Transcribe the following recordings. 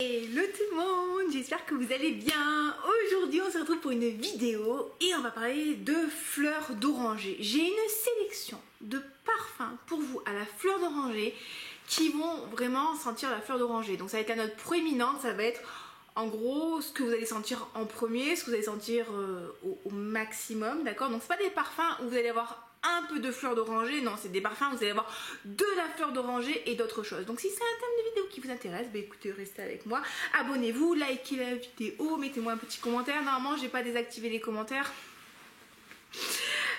Hello tout le monde, j'espère que vous allez bien. Aujourd'hui on se retrouve pour une vidéo et on va parler de fleurs d'oranger. J'ai une sélection de parfums pour vous à la fleur d'oranger qui vont vraiment sentir la fleur d'oranger. Donc ça va être la note proéminente, ça va être en gros ce que vous allez sentir en premier, ce que vous allez sentir au maximum, d'accord. Donc c'est pas des parfums où vous allez avoir un peu de fleurs d'oranger, non, c'est des parfums où vous allez avoir de la fleur d'oranger et d'autres choses. Donc si c'est un thème de vidéo qui vous intéresse, bah écoutez, restez avec moi, abonnez-vous, likez la vidéo, mettez-moi un petit commentaire. Normalement j'ai pas désactivé les commentaires.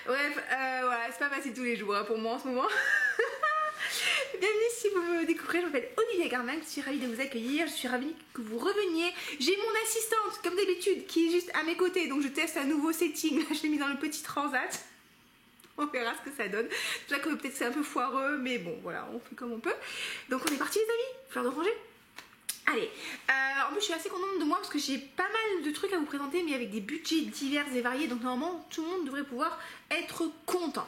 Bref, voilà, c'est pas facile tous les jours hein, pour moi en ce moment. Bienvenue si vous me découvrez, je m'appelle Olivia Garnac, je suis ravie de vous accueillir, je suis ravie que vous reveniez. J'ai mon assistante, comme d'habitude, qui est juste à mes côtés, donc je teste un nouveau setting, là je l'ai mis dans le petit transat. On verra ce que ça donne. C'est pour ça que peut-être c'est un peu foireux, mais bon, voilà, on fait comme on peut. Donc on est parti les amis, fleur d'oranger. Allez, en plus je suis assez contente de moi parce que j'ai pas mal de trucs à vous présenter, mais avec des budgets divers et variés, donc normalement tout le monde devrait pouvoir être content.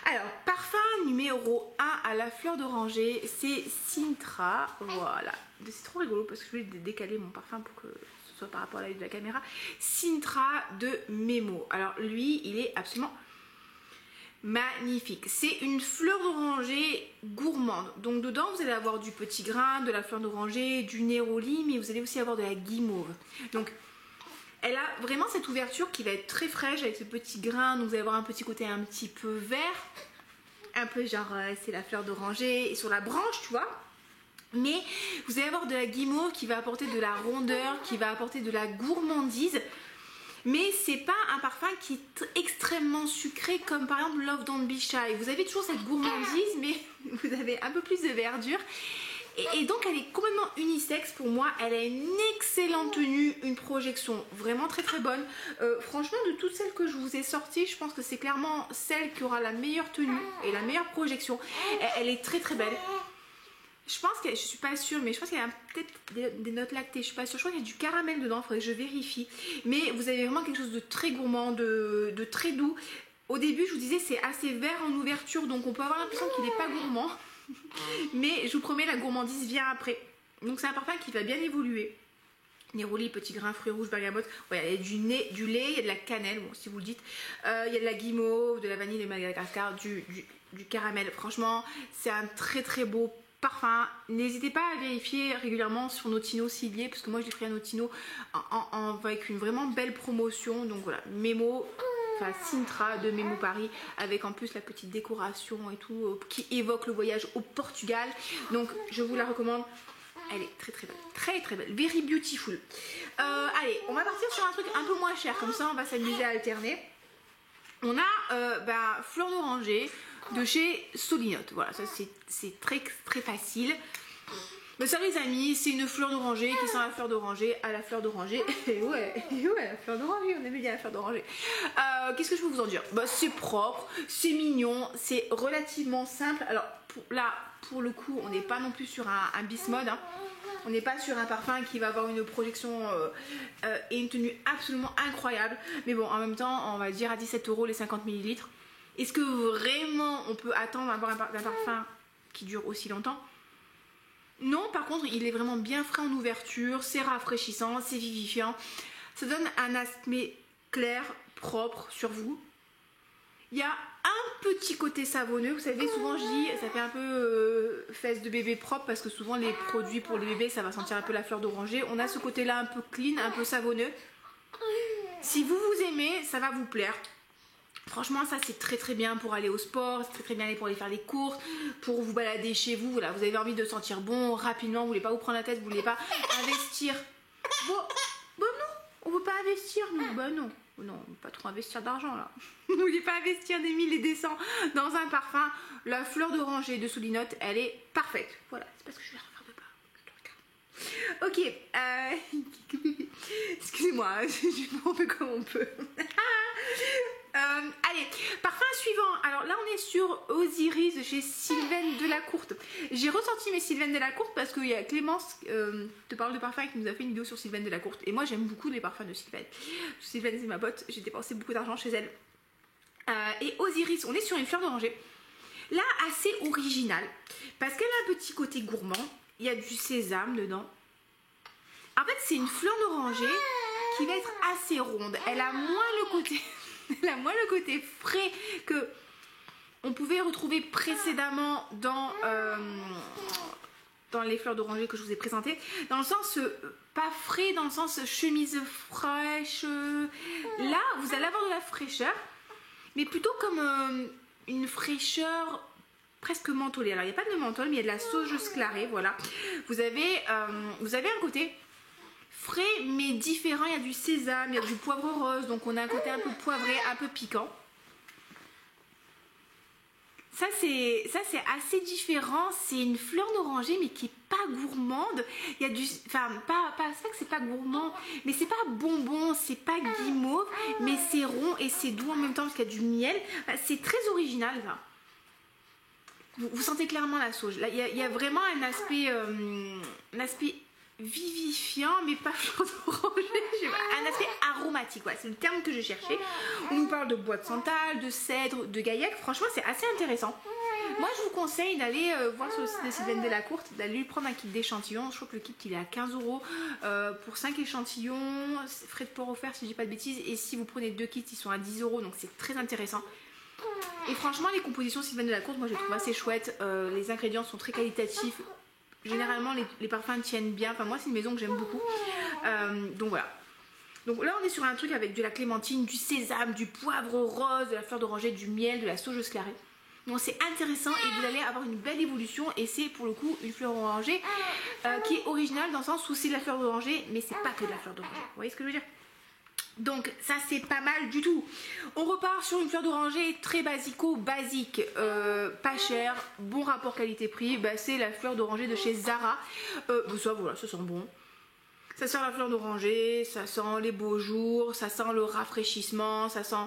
Alors, parfum numéro 1 à la fleur d'oranger, c'est Sintra, voilà. C'est trop rigolo parce que je voulais décaler mon parfum pour que ce soit par rapport à la vue de la caméra. Sintra de Memo. Alors lui, il est absolument magnifique. C'est une fleur d'oranger gourmande. Donc dedans vous allez avoir du petit grain, de la fleur d'oranger, du néroli, mais vous allez aussi avoir de la guimauve. Donc elle a vraiment cette ouverture qui va être très fraîche avec ce petit grain. Donc vous allez avoir un petit côté un petit peu vert, un peu genre c'est la fleur d'oranger et sur la branche, tu vois. Mais vous allez avoir de la guimauve qui va apporter de la rondeur, qui va apporter de la gourmandise. Mais c'est pas un parfum qui est extrêmement sucré comme par exemple Love Don't Be Shy. Vous avez toujours cette gourmandise mais vous avez un peu plus de verdure. Et donc elle est complètement unisexe pour moi. Elle a une excellente tenue, une projection vraiment très très bonne. Franchement de toutes celles que je vous ai sorties, je pense que c'est clairement celle qui aura la meilleure tenue et la meilleure projection. Elle est très très belle. Je pense que, je suis pas sûre, mais je pense qu'il y a peut-être des notes lactées, je suis pas sûre. Je crois qu'il y a du caramel dedans, il faudrait que je vérifie. Mais vous avez vraiment quelque chose de très gourmand, de très doux. Au début, je vous disais, c'est assez vert en ouverture, donc on peut avoir l'impression qu'il n'est pas gourmand. Mais je vous promets, la gourmandise vient après. Donc c'est un parfum qui va bien évoluer. Néroli, petit grain, fruits rouges, bergamote. Ouais, il y a du lait, il y a de la cannelle, bon, si vous le dites. Il y a de la guimauve, de la vanille, de Madagascar, du caramel. Franchement, c'est un très très beau parfum. N'hésitez pas à vérifier régulièrement sur Notino s'il y est, parce que moi je l'ai pris à Notino avec une vraiment belle promotion. Donc voilà, Memo, enfin Sintra de Memo Paris, avec en plus la petite décoration et tout qui évoque le voyage au Portugal. Donc je vous la recommande. Elle est très très belle, très très belle, very beautiful. Allez, on va partir sur un truc un peu moins cher, comme ça on va s'amuser à alterner. On a fleur d'oranger de chez Solinote. Voilà, ça c'est très très facile. Mais ça les amis, c'est une fleur d'oranger qui sent la fleur d'oranger à la fleur d'oranger. Et ouais, la fleur d'oranger, on aime bien la fleur d'oranger. Qu'est-ce que je peux vous en dire? C'est propre, c'est mignon, c'est relativement simple. Alors pour le coup, on n'est pas non plus sur un bismode. Hein. On n'est pas sur un parfum qui va avoir une projection et une tenue absolument incroyable. Mais bon, en même temps, on va dire à 17 € les 50 ml. Est-ce que vraiment on peut attendre d'avoir un parfum qui dure aussi longtemps? Non, par contre, il est vraiment bien frais en ouverture, c'est rafraîchissant, c'est vivifiant. Ça donne un aspect clair, propre sur vous. Il y a un petit côté savonneux, vous savez, souvent je dis, ça fait un peu fesses de bébé propre parce que souvent les produits pour les bébés, ça va sentir un peu la fleur d'oranger. On a ce côté-là un peu clean, un peu savonneux. Si vous aimez, ça va vous plaire. Franchement, ça c'est très très bien pour aller au sport, c'est très très bien pour aller faire les courses, pour vous balader chez vous. Voilà, vous avez envie de sentir bon rapidement, vous voulez pas vous prendre la tête, vous voulez pas investir. Bon non, on veut pas investir, nous. Bah non. Non, on ne peut pas trop investir d'argent là. Vous ne voulez pas investir des 1000 et des 100 dans un parfum. La fleur d'oranger de Solinote, elle est parfaite. Voilà, c'est parce que je ne la regarde pas. Ok, excusez-moi, je m'en fais comme on peut. Allez, parfum suivant. Alors là, on est sur Osiris chez Sylvaine Delacourte. J'ai ressorti mes Sylvaine Delacourte parce qu'il y a Clémence te parle de parfum qui nous a fait une vidéo sur Sylvaine Delacourte. Et moi, j'aime beaucoup les parfums de Sylvaine. Sylvaine, c'est ma pote. J'ai dépensé beaucoup d'argent chez elle. Et Osiris, on est sur une fleur d'oranger. Là, assez originale. Parce qu'elle a un petit côté gourmand. Il y a du sésame dedans. c'est une fleur d'oranger qui va être assez ronde. Elle a moins le côté, elle a moins le côté frais que on pouvait retrouver précédemment dans les fleurs d'oranger que je vous ai présentées. Dans le sens, pas frais, dans le sens chemise fraîche. Là, vous allez avoir de la fraîcheur, mais plutôt comme une fraîcheur presque mentholée. Alors, il n'y a pas de menthol, mais il y a de la sauge sclarée, voilà. Vous avez un côté frais, mais différent. Il y a du sésame, il y a du poivre rose, donc on a un côté un peu poivré, un peu piquant. Ça c'est assez différent, c'est une fleur d'oranger mais qui est pas gourmande. Il y a du, enfin pas c'est pas que c'est pas gourmand, mais c'est pas bonbon, c'est pas guimauve, mais c'est rond et c'est doux en même temps parce qu'il y a du miel. C'est très original là. Vous sentez clairement la sauge. Là il y a vraiment un aspect vivifiant, mais pas fleur d'oranger, un aspect aromatique, ouais, c'est le terme que je cherchais. On nous parle de bois de santal, de cèdre, de gaillac, franchement c'est assez intéressant. Moi je vous conseille d'aller voir sur le site de Sylvaine Delacourte, d'aller lui prendre un kit d'échantillons. Je crois que le kit il est à 15 € pour 5 échantillons, frais de port offerts si je dis pas de bêtises, et si vous prenez 2 kits ils sont à 10 €, donc c'est très intéressant. Et franchement les compositions Sylvaine Delacourte, moi je les trouve assez chouettes, les ingrédients sont très qualitatifs. Généralement les parfums tiennent bien, enfin moi c'est une maison que j'aime beaucoup, donc voilà. Donc là on est sur un truc avec de la clémentine, du sésame, du poivre rose, de la fleur d'oranger, du miel, de la sauge sclarée. Donc c'est intéressant et vous allez avoir une belle évolution, et c'est pour le coup une fleur d'oranger qui est originale dans le sens où c'est de la fleur d'oranger mais c'est pas que de la fleur d'oranger, vous voyez ce que je veux dire? Donc ça c'est pas mal du tout. On repart sur une fleur d'oranger très basique, pas cher, bon rapport qualité-prix. Bah, c'est la fleur d'oranger de chez Zara. Ça voilà, ça sent bon. Ça sent la fleur d'oranger, ça sent les beaux jours, ça sent le rafraîchissement, ça sent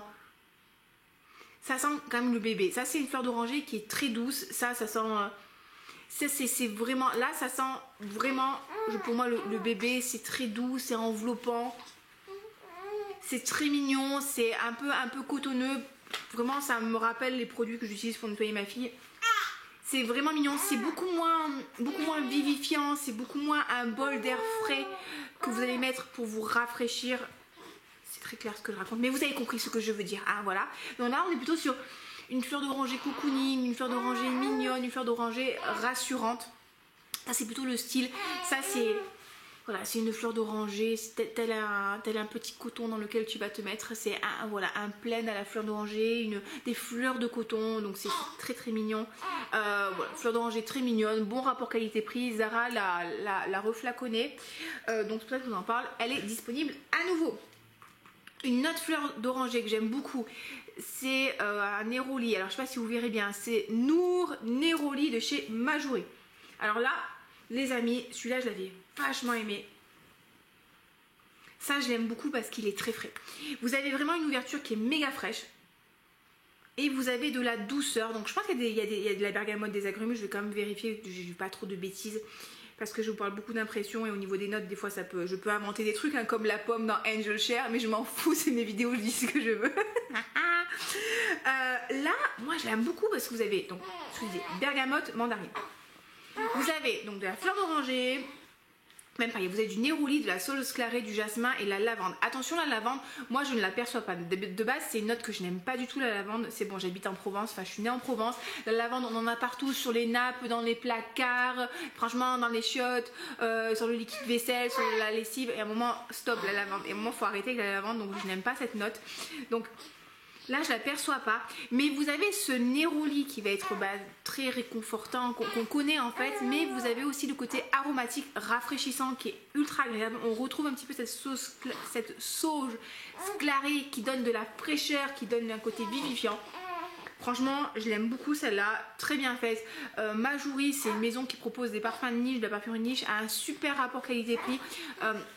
quand même le bébé. Ça c'est une fleur d'oranger qui est très douce. Ça sent c'est vraiment, là ça sent vraiment, pour moi le bébé, c'est très doux, c'est enveloppant. C'est très mignon, c'est un peu cotonneux. Vraiment, ça me rappelle les produits que j'utilise pour nettoyer ma fille. C'est vraiment mignon, c'est beaucoup moins vivifiant, c'est beaucoup moins un bol d'air frais que vous allez mettre pour vous rafraîchir. C'est très clair ce que je raconte, mais vous avez compris ce que je veux dire. Hein, voilà. Donc là, on est plutôt sur une fleur d'oranger cocooning, une fleur d'oranger mignonne, une fleur d'oranger rassurante. Ça, c'est plutôt le style. Ça, c'est... Voilà, c'est une fleur d'oranger, tel un petit coton dans lequel tu vas te mettre. C'est un plaid à la fleur d'oranger, des fleurs de coton, donc c'est très très mignon. Voilà, fleur d'oranger très mignonne, bon rapport qualité-prix. Zara l'a reflaconnée, donc c'est pour ça que je vous en parle. Elle est disponible à nouveau. Une autre fleur d'oranger que j'aime beaucoup, c'est un néroli. Alors je sais pas si vous verrez bien, c'est Nour Néroli de chez Majoré. Alors là, les amis, celui-là je l'avais vachement aimé. Ça je l'aime beaucoup parce qu'il est très frais. Vous avez vraiment une ouverture qui est méga fraîche. Et vous avez de la douceur. Donc je pense qu'il y a de la bergamote, des agrumes. Je vais quand même vérifier que je n'ai pas trop de bêtises. Parce que je vous parle beaucoup d'impression et au niveau des notes, des fois je peux inventer des trucs, hein, comme la pomme dans Angel Share. Mais je m'en fous, c'est mes vidéos, je dis ce que je veux. Là, moi je l'aime beaucoup parce que vous avez, donc, excusez, bergamote, mandarine. Vous avez donc de la fleur d'oranger, même pas, vous avez du néroli, de la sauge sclarée, du jasmin et la lavande. Attention, la lavande, moi je ne l'aperçois pas. De base, c'est une note que je n'aime pas du tout, la lavande. C'est bon, j'habite en Provence, enfin je suis née en Provence. La lavande, on en a partout, sur les nappes, dans les placards, franchement, dans les chiottes, sur le liquide vaisselle, sur la lessive. Et à un moment, stop, la lavande. Et à un moment, il faut arrêter avec la lavande, donc je n'aime pas cette note. Donc là, je ne l'aperçois pas. Mais vous avez ce néroli qui va être très réconfortant, qu'on connaît en fait. Mais vous avez aussi le côté aromatique, rafraîchissant, qui est ultra agréable. On retrouve un petit peu cette sauge sclarée qui donne de la fraîcheur, qui donne un côté vivifiant. Franchement, je l'aime beaucoup celle-là, très bien faite. Majoré, c'est une maison qui propose des parfums de niche, de la parfumerie de niche à un super rapport qualité-prix.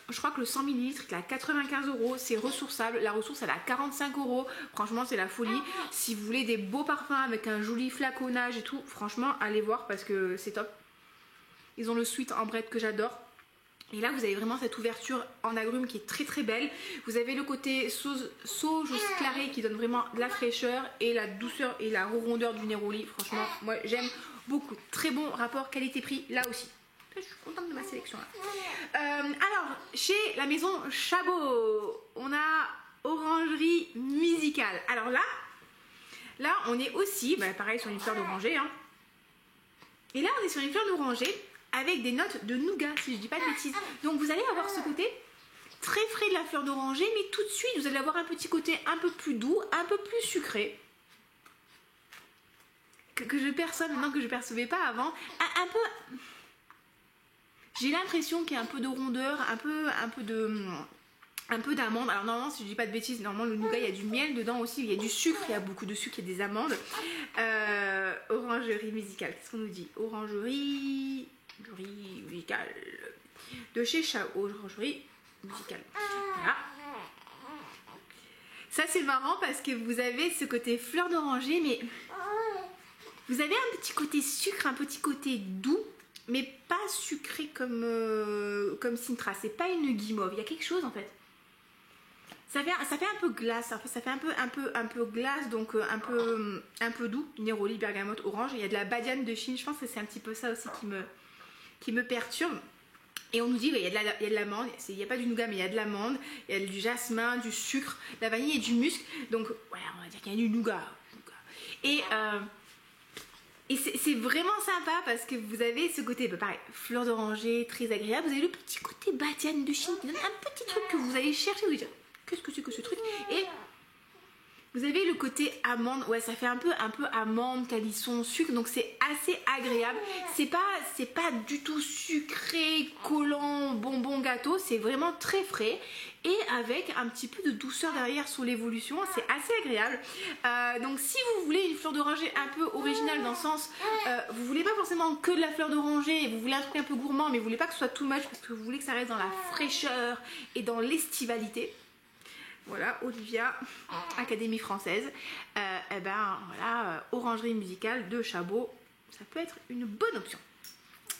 Je crois que le 100 ml il est à 95 €, c'est ressourçable. La ressource elle est à 45 €. Franchement, c'est la folie. Si vous voulez des beaux parfums avec un joli flaconnage et tout, franchement, allez voir parce que c'est top. Ils ont le sweet ambrette que j'adore. Et là, vous avez vraiment cette ouverture en agrumes qui est très très belle. Vous avez le côté sauge sclarée qui donne vraiment de la fraîcheur et la douceur et la rondeur du néroli. Franchement, moi j'aime beaucoup. Très bon rapport qualité-prix là aussi. Je suis contente de ma sélection là. Alors, chez la maison Chabot, on a orangerie musicale. Alors là on est aussi, pareil sur une fleur d'oranger. Hein. Et là, on est sur une fleur d'oranger avec des notes de nougat, si je dis pas de bêtises. Donc vous allez avoir ce côté très frais de la fleur d'oranger, mais tout de suite, vous allez avoir un petit côté un peu plus doux, un peu plus sucré. Que je perçois maintenant que je ne percevais pas avant. Un peu... J'ai l'impression qu'il y a un peu de rondeur, un peu d'amande. Alors normalement, si je dis pas de bêtises, normalement le nougat, il y a du miel dedans aussi, il y a du sucre, il y a beaucoup de sucre, il y a des amandes. Orangerie musicale, qu'est-ce qu'on nous dit? Orangerie musicale de chez Chabot, orangerie musicale. Voilà. Ça c'est marrant parce que vous avez ce côté fleur d'oranger, mais vous avez un petit côté sucre, un petit côté doux, mais pas sucré comme Sintra. C'est pas une guimauve, il y a quelque chose en fait. Ça fait un peu glace, en fait, ça fait un peu glace, donc un peu doux. Néroli, bergamote, orange. Il y a de la badiane de Chine, je pense que c'est un petit peu ça aussi qui me perturbe. Et on nous dit qu'il y a de l'amande, il n'y a pas du nougat, mais il y a de l'amande, il y a du jasmin, du sucre, de la vanille et du musc. Donc, voilà, on va dire qu'il y a du nougat. Et c'est vraiment sympa parce que vous avez ce côté, pareil, fleur d'oranger, très agréable. Vous avez le petit côté badiane de Chine qui donne un petit truc que vous allez chercher, vous allez dire, qu'est-ce que c'est que ce truc? Et vous avez le côté amande, ouais, ça fait un peu amande, calisson, sucre, donc c'est assez agréable. C'est pas du tout sucré, collant, bonbon, gâteau, c'est vraiment très frais et avec un petit peu de douceur derrière sur l'évolution, c'est assez agréable. Donc si vous voulez une fleur d'oranger un peu originale dans le sens, vous voulez pas forcément que de la fleur d'oranger, vous voulez un truc un peu gourmand, mais vous voulez pas que ce soit too much parce que vous voulez que ça reste dans la fraîcheur et dans l'estivalité. Voilà, Olivia, Académie française. Voilà, orangerie musicale de Chabot, ça peut être une bonne option.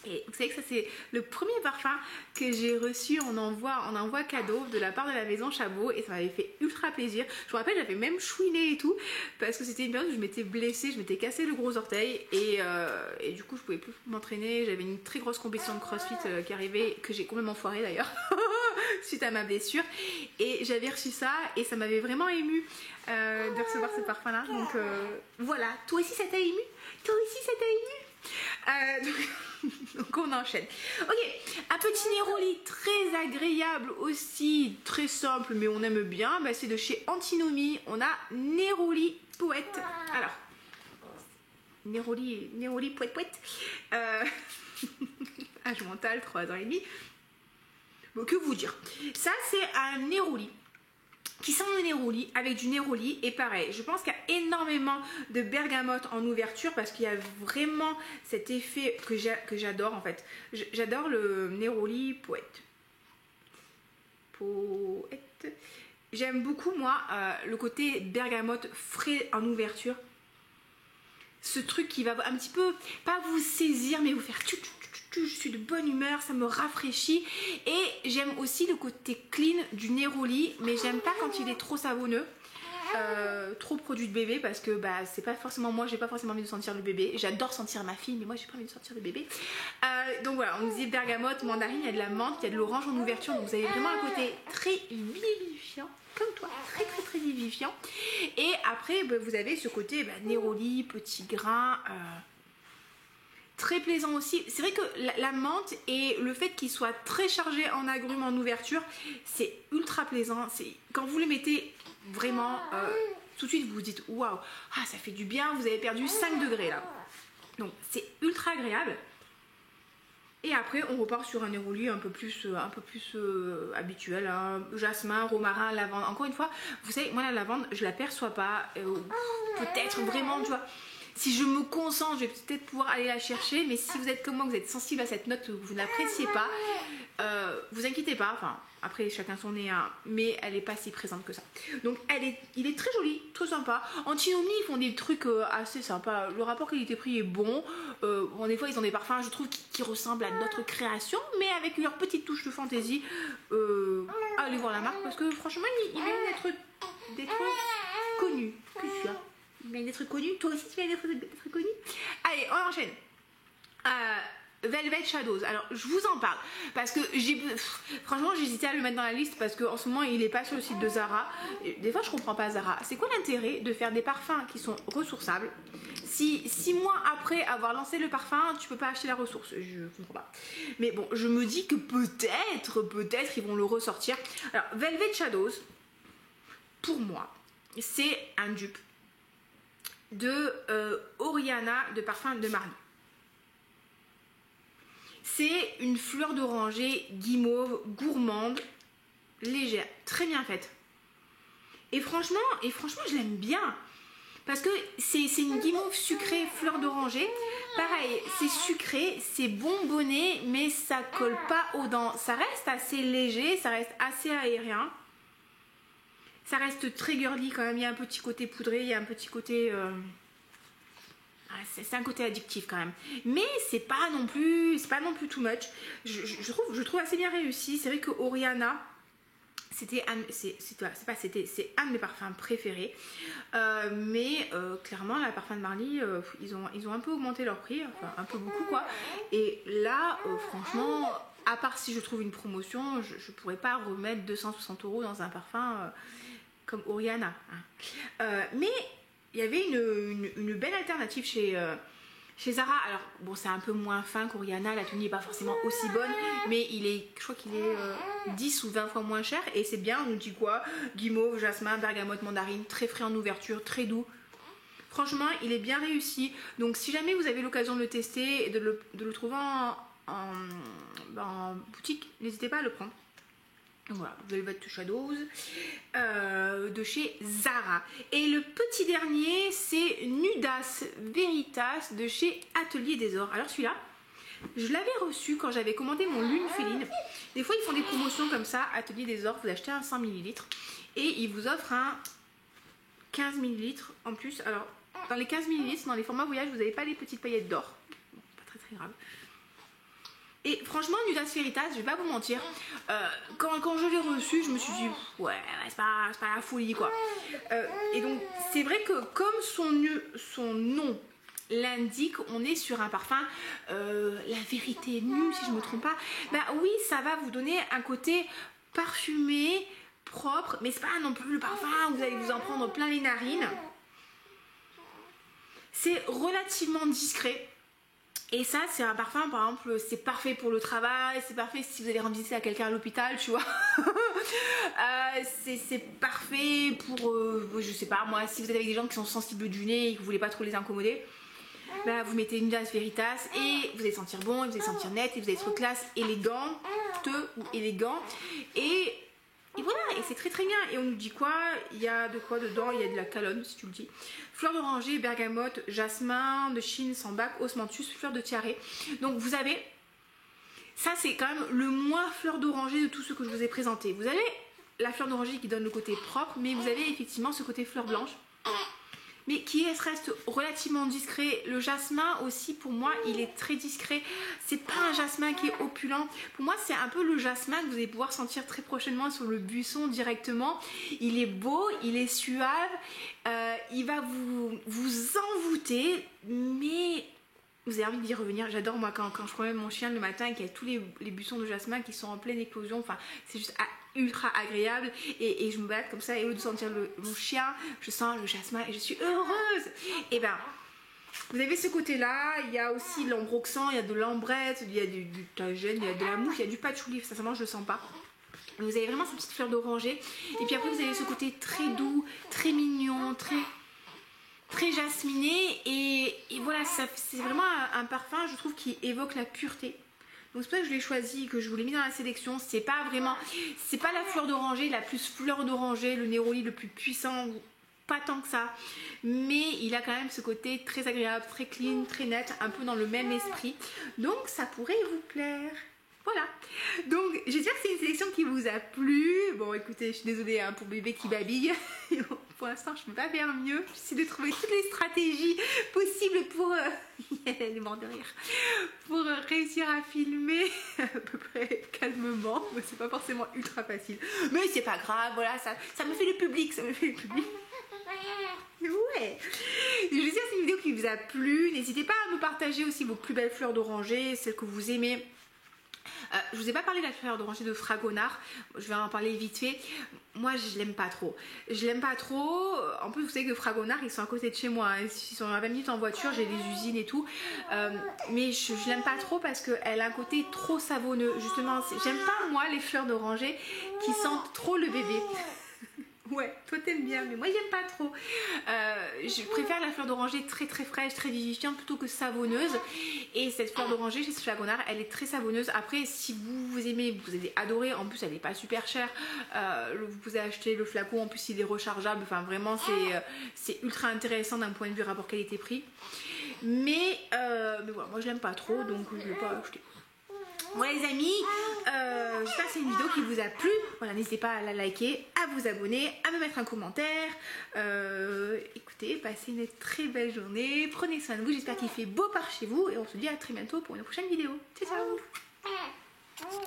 Et vous savez que ça c'est le premier parfum que j'ai reçu en envoi cadeau de la part de la maison Chabot et ça m'avait fait ultra plaisir. Je me rappelle, j'avais même chouiné et tout parce que c'était une période où je m'étais blessée, je m'étais cassé le gros orteil et du coup je pouvais plus m'entraîner. J'avais une très grosse compétition de crossfit qui arrivait, que j'ai complètement foiré d'ailleurs suite à ma blessure et j'avais reçu ça et ça m'avait vraiment émue de recevoir ce parfum là. Donc voilà, toi aussi ça t'a ému? Toi aussi ça t'a ému? Donc on enchaîne. Ok, un petit Néroli très agréable aussi, très simple mais on aime bien, c'est de chez Antinomy. On a Néroli Poète. Alors, Néroli Poète. Âge mental, 3 ans et demi. Bon, que vous dire, ça c'est un Néroli qui sent le Néroli avec du Néroli et pareil, je pense qu'il y a énormément de bergamote en ouverture parce qu'il y a vraiment cet effet que j'adore en fait. J'adore le Néroli Poète. J'aime beaucoup moi le côté bergamote frais en ouverture. Ce truc qui va un petit peu, pas vous saisir mais vous faire je suis de bonne humeur, ça me rafraîchit et j'aime aussi le côté clean du Néroli, mais j'aime pas quand il est trop savonneux, trop produit de bébé parce que c'est pas forcément moi, j'ai pas forcément envie de sentir le bébé. J'adore sentir ma fille, mais moi j'ai pas envie de sentir le bébé. Donc voilà, on nous dit bergamote, mandarine, il y a de la menthe, il y a de l'orange en ouverture, donc vous avez vraiment un côté très vivifiant, comme toi, très très très vivifiant. Et après vous avez ce côté Néroli, petit grain. Très plaisant aussi. C'est vrai que la menthe et le fait qu'il soit très chargé en agrumes en ouverture, c'est ultra plaisant. Quand vous le mettez vraiment, tout de suite vous vous dites waouh, ça fait du bien, vous avez perdu 5 degrés là. Donc c'est ultra agréable. Et après on repart sur un Néroli un peu plus habituel, hein. Jasmin, romarin, lavande. Encore une fois, vous savez, moi la lavande, je la perçois pas. Peut-être vraiment, tu vois. Si je me concentre, je vais peut-être pouvoir aller la chercher, mais si vous êtes comme moi, vous êtes sensible à cette note, que vous n'appréciez pas, vous inquiétez pas, enfin, après chacun son nez, hein, mais elle n'est pas si présente que ça. Donc il est très joli, très sympa. Antinomy, ils font des trucs assez sympas. Le rapport qualité-prix est bon. Des fois, ils ont des parfums, je trouve, qui ressemblent à notre création, mais avec leur petite touche de fantaisie. Allez voir la marque, parce que franchement, il mérite d'être connu. Qu'est-ce qu'il y a? Il mérite d'être connu. Toi aussi, tu mérites d'être connu. Allez, on enchaîne. Velvet Shadows. Alors je vous en parle parce que franchement j'hésitais à le mettre dans la liste parce qu'en ce moment il est pas sur le site de Zara. Des fois je comprends pas Zara. C'est quoi l'intérêt de faire des parfums qui sont ressourçables si 6 mois après avoir lancé le parfum tu peux pas acheter la ressource? Je comprends pas. Mais bon, je me dis que peut-être ils vont le ressortir. Alors Velvet Shadows, pour moi c'est un dupe de Oriana de parfum de Marly. C'est une fleur d'oranger guimauve, gourmande, légère, très bien faite. Et franchement je l'aime bien. Parce que c'est une guimauve sucrée, fleur d'oranger. Pareil, c'est sucré, c'est bonbonné, mais ça colle pas aux dents. Ça reste assez léger, ça reste assez aérien. Ça reste très girly quand même. Il y a un petit côté poudré, il y a un petit côté... c'est un côté addictif quand même, mais c'est pas non plus too much. Je trouve assez bien réussi. C'est vrai que Oriana c'est un de mes parfums préférés, mais clairement la parfum de Marly ils ont un peu augmenté leur prix, enfin un peu beaucoup quoi, et là franchement à part si je trouve une promotion je pourrais pas remettre 260 € dans un parfum comme Oriana hein. Mais il y avait une belle alternative chez Zara. Alors bon, c'est un peu moins fin qu'Oriana, la tenue n'est pas forcément aussi bonne, mais je crois qu'il est 10 ou 20 fois moins cher, et c'est bien. On nous dit quoi? Guimauve, jasmin, bergamote, mandarine, très frais en ouverture, très doux. Franchement il est bien réussi. Donc si jamais vous avez l'occasion de le tester et de le trouver en boutique, n'hésitez pas à le prendre. Voilà, Velvet Shadows de chez Zara. Et le petit dernier, c'est Nudas Veritas de chez Atelier des Ors. Alors celui-là, je l'avais reçu quand j'avais commandé mon lune féline. Des fois, ils font des promotions comme ça, Atelier des Ors, vous achetez un 100 ml et ils vous offrent un 15 ml en plus. Alors, dans les 15 ml, dans les formats voyage, vous n'avez pas les petites paillettes d'or. Bon, pas très grave. Et franchement, Nudas Veritas, je vais pas vous mentir, quand je l'ai reçu, je me suis dit, ouais, c'est pas la folie quoi. Et donc, c'est vrai que comme son nom l'indique, on est sur un parfum, la vérité nue, si je me trompe pas. Bah oui, ça va vous donner un côté parfumé, propre, mais c'est pas non plus le parfum où vous allez vous en prendre plein les narines. C'est relativement discret. Et ça, c'est un parfum, par exemple, c'est parfait pour le travail, c'est parfait si vous allez rendre visite à quelqu'un à l'hôpital, tu vois. C'est parfait pour, je sais pas moi, si vous êtes avec des gens qui sont sensibles du nez et que vous voulez pas trop les incommoder, bah, vous mettez une Nudas Veritas et vous allez sentir bon, et vous allez sentir net, et vous allez être classe, élégant. Et voilà, et c'est très très bien. Et on nous dit quoi? Il y a de quoi dedans? Il y a de la calonne, si tu le dis. Fleur d'oranger, bergamote, jasmin, de Chine, sambac, osmanthus, fleur de tiare. Donc vous avez... Ça, c'est quand même le moins fleur d'oranger de tout ce que je vous ai présenté. Vous avez la fleur d'oranger qui donne le côté propre, mais vous avez effectivement ce côté fleur blanche, mais qui reste relativement discret. Le jasmin aussi, pour moi, il est très discret. C'est pas un jasmin qui est opulent. Pour moi, c'est un peu le jasmin que vous allez pouvoir sentir très prochainement sur le buisson directement. Il est beau, il est suave, il va vous envoûter, mais vous avez envie d'y revenir. J'adore moi quand je promène mon chien le matin et qu'il y a tous les buissons de jasmin qui sont en pleine éclosion. Enfin, c'est juste ultra agréable, et je me balade comme ça, et au lieu de sentir mon chien, je sens le jasmin et je suis heureuse. Et ben vous avez ce côté là. Il y a aussi l'ambroxan, il y a de l'ambrette, il y a du tagène, il y a de la mousse, il y a du patchouli. Sincèrement je le sens pas. Vous avez vraiment cette petite fleur d'oranger, et puis après vous avez ce côté très doux, très mignon, très jasminé, et voilà, c'est vraiment un parfum, je trouve, qui évoque la pureté. Donc c'est pour ça que je l'ai choisi, que je vous l'ai mis dans la sélection. C'est pas la fleur d'oranger, la plus fleur d'oranger, le néroli le plus puissant, pas tant que ça, mais il a quand même ce côté très agréable, très clean, très net, un peu dans le même esprit. Donc ça pourrait vous plaire. Voilà, donc j'espère que c'est une sélection qui vous a plu. Bon écoutez, je suis désolée hein, pour bébé qui babille. Pour l'instant je ne peux pas faire mieux. J'essaie de trouver toutes les stratégies possibles pour elle est morte de rire, pour réussir à filmer à peu près calmement. C'est pas forcément ultra facile, mais c'est pas grave. Voilà, ça me fait le public, ça me fait le public. Ouais, ouais. J'espère que c'est une vidéo qui vous a plu. N'hésitez pas à me partager aussi vos plus belles fleurs d'oranger, celles que vous aimez. Je vous ai pas parlé de la fleur d'oranger de Fragonard, je vais en parler vite fait. Moi je l'aime pas trop. Je l'aime pas trop. En plus vous savez que Fragonard ils sont à côté de chez moi, hein. Ils sont à 20 minutes en voiture, j'ai des usines et tout. Mais je l'aime pas trop parce qu'elle a un côté trop savonneux. Justement, j'aime pas moi les fleurs d'oranger qui sentent trop le bébé. Ouais, toi t'aimes bien, mais moi j'aime pas trop. Je préfère la fleur d'oranger très très fraîche, très vivifiante plutôt que savonneuse. Et cette fleur d'oranger chez Fragonard, elle est très savonneuse. Après, si vous aimez, vous allez adorer. En plus, elle n'est pas super chère. Vous pouvez acheter le flacon, en plus il est rechargeable. Enfin, vraiment, c'est ultra intéressant d'un point de vue rapport qualité-prix. Mais voilà, moi je l'aime pas trop, donc je ne l'ai pas acheté. Voilà les amis, j'espère que c'est une vidéo qui vous a plu. Voilà, n'hésitez pas à la liker, à vous abonner, à me mettre un commentaire. Écoutez, passez une très belle journée. Prenez soin de vous, j'espère qu'il fait beau par chez vous. Et on se dit à très bientôt pour une prochaine vidéo. Ciao, ciao.